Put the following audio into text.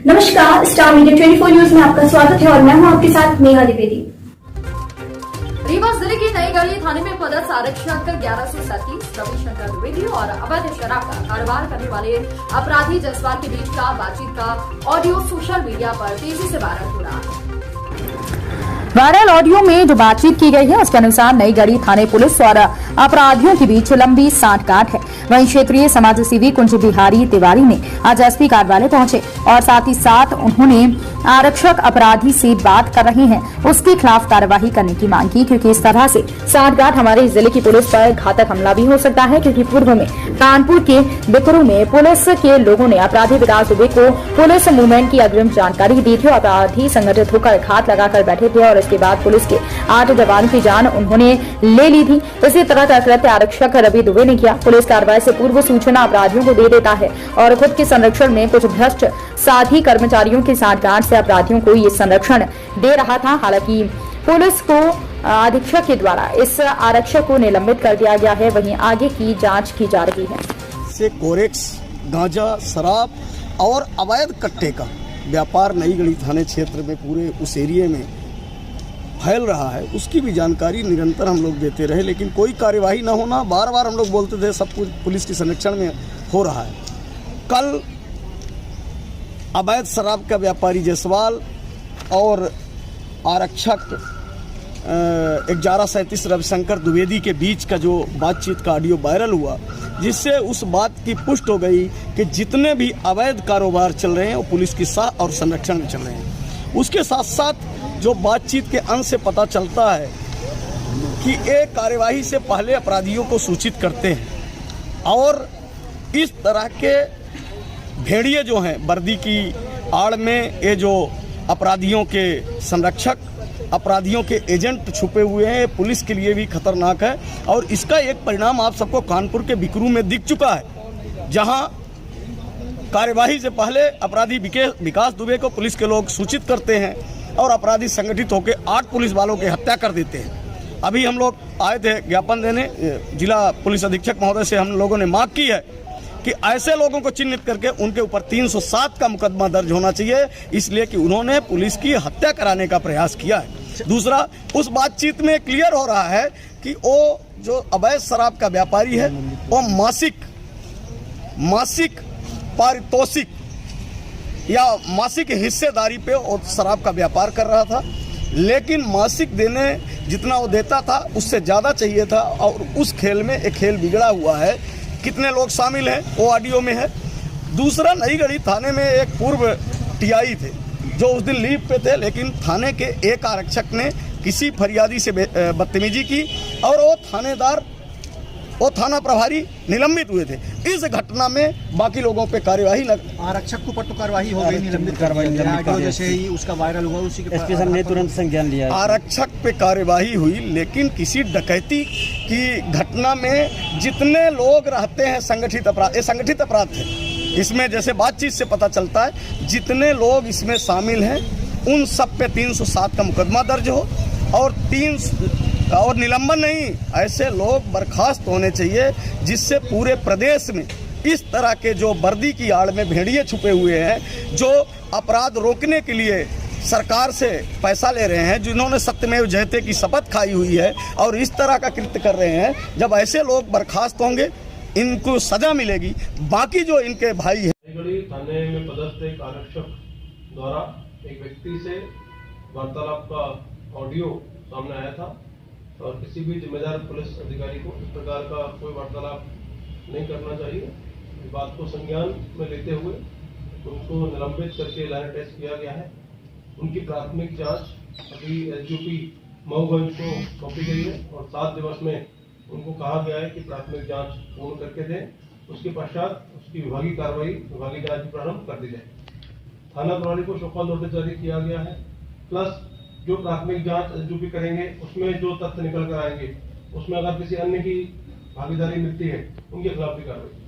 नमस्कार, star media 24 news में आपका स्वागत है और मैं हूं आपके साथ नेहा द्विवेदी। रीवा जिले की नई गली थाने में पदस्थ आरक्षक 1137 रविशंकर द्विवेदी और अवैध शराब का कारोबार करने वाले अपराधी जसवाल के बीच का बातचीत का ऑडियो सोशल मीडिया पर तेजी से वायरल हो रहा है। वायरल ऑडियो में जो बातचीत की गई है उसके अनुसार नई गढ़ी थाने पुलिस और अपराधियों के बीच लंबी सांठगांठ है। वहीं क्षेत्रीय समाज सेवी कुंज बिहारी तिवारी ने आज एसपी कार्यालय पहुंचे और साथ ही साथ उन्होंने आरक्षक अपराधी से बात कर रहे हैं उसके खिलाफ कार्रवाई करने की मांग की, क्योंकि इस तरह से सांठगांठ हमारे जिले की पुलिस पर घातक हमला भी हो सकता है। क्योंकि पूर्व में कानपुर के बिकरू में पुलिस के लोगों ने अपराधी विकास दुबे को पुलिस मूवमेंट की अग्रिम जानकारी दी थी। अपराधी संगठित होकर घात लगाकर बैठे थे और इसके बाद पुलिस के 8 जवानों की जान उन्होंने ले ली थी। इसी तरह का कृत्य आरक्षक रवि दुबे ने किया। पुलिस कार्रवाई से पूर्व सूचना अपराधियों को दे देता है और खुद के संरक्षण में कुछ भ्रष्ट साथी कर्मचारियों के सांठगांठ से अपराधियों को ये संरक्षण दे रहा था। हालांकि पुलिस को अधीक्षक के द्वारा इस आरक्षक को निलंबित कर दिया गया है। वहीं आगे की जांच की जा रही है। से कोरेक्स, गांजा, शराब और अवैध कट्टे का व्यापार नई गढ़ी थाने क्षेत्र में पूरे उस एरिया में फैल रहा है, उसकी भी जानकारी निरंतर हम लोग देते रहे, लेकिन कोई कार्यवाही न होना। बार बार हम लोग बोलते थे सब कुछ पुलिस के संरक्षण में हो रहा है। कल अवैध शराब का व्यापारी जसवाल और आरक्षक 1137 रविशंकर द्विवेदी के बीच का जो बातचीत का ऑडियो वायरल हुआ, जिससे उस बात की पुष्टि हो गई कि जितने भी अवैध कारोबार चल रहे हैं वो पुलिस के साथ और संरक्षण में चल रहे हैं। उसके साथ साथ जो बातचीत के अंश से पता चलता है कि एक कार्यवाही से पहले अपराधियों को सूचित करते हैं और इस तरह के भेड़िए जो हैं वर्दी की आड़ में, ये जो अपराधियों के संरक्षक, अपराधियों के एजेंट छुपे हुए हैं, पुलिस के लिए भी खतरनाक है। और इसका एक परिणाम आप सबको कानपुर के बिकरू में दिख चुका है, जहां कार्यवाही से पहले अपराधी विकास दुबे को पुलिस के लोग सूचित करते हैं और अपराधी संगठित होकर 8 पुलिस वालों की हत्या कर देते हैं। अभी हम लोग आए थे ज्ञापन देने, जिला पुलिस अधीक्षक महोदय से हम लोगों ने मांग की है कि ऐसे लोगों को चिन्हित करके उनके ऊपर 307 का मुकदमा दर्ज होना चाहिए, इसलिए कि उन्होंने पुलिस की हत्या कराने का प्रयास किया है। दूसरा, उस बातचीत में क्लियर हो रहा है कि वो जो अवैध शराब का व्यापारी है वो मासिक पारितोषिक या मासिक हिस्सेदारी पे वो शराब का व्यापार कर रहा था, लेकिन मासिक देने जितना वो देता था उससे ज़्यादा चाहिए था। और उस खेल में एक खेल बिगड़ा हुआ है। कितने लोग शामिल हैं वो ऑडियो में है। दूसरा, नई गढ़ी थाने में एक पूर्व टीआई थे जो उस दिन लीव पे थे, लेकिन थाने के एक आरक्षक ने किसी फरियादी से बदतमीजी की और वो थाना प्रभारी निलंबित हुए थे। इस घटना में बाकी लोगों पे कार्यवाही आरक्षक के ऊपर तो कार्रवाई हो गई, निलंबित कार्रवाई जैसे ही उसका वायरल हुआ उसी के एसपी साहब ने तुरंत संज्ञान लिया। आरक्षक पे कार्यवाही हुई, लेकिन किसी डकैती की घटना में जितने लोग रहते हैं संगठित अपराध, ये संगठित अपराध थे। इसमें जैसे बातचीत से पता चलता है जितने लोग इसमें शामिल हैं उन सब पे 307 का मुकदमा दर्ज हो और निलंबन नहीं, ऐसे लोग बर्खास्त होने चाहिए, जिससे पूरे प्रदेश में इस तरह के जो वर्दी की आड़ में भेड़िए छुपे हुए हैं, जो अपराध रोकने के लिए सरकार से पैसा ले रहे हैं, जिन्होंने सत्यमेव जयते की शपथ खाई हुई है और इस तरह का कृत्य कर रहे हैं, जब ऐसे लोग बर्खास्त होंगे इनको सजा मिलेगी। बाकी जो इनके भाई हैं, थाने में पदस्थ एक आरक्षक द्वारा एक व्यक्ति से वार्तालाप का ऑडियो सामने आया था और किसी भी जिम्मेदार पुलिस अधिकारी को इस प्रकार का कोई वार्तालाप नहीं करना चाहिए। इस बात को संज्ञान में लेते हुए उनको निलंबित करके लाइन टेस्ट किया गया है। उनकी प्राथमिक जांच अभी एसडीओपी मऊगंज को सौंपी गई है और 7 दिवस में उनको कहा गया है कि प्राथमिक जांच पूर्ण करके दें। उसके पश्चात उसकी विभागीय कार्रवाई, विभागीय जांच प्रारंभ कर दी जाए। थाना प्रभारी को शोकॉज नोटिस जारी किया गया है, प्लस जो प्राथमिक जांच एसडीओपी करेंगे उसमें जो तथ्य निकल कर आएंगे उसमें अगर किसी अन्य की भागीदारी मिलती है उनके खिलाफ भी कार्रवाई।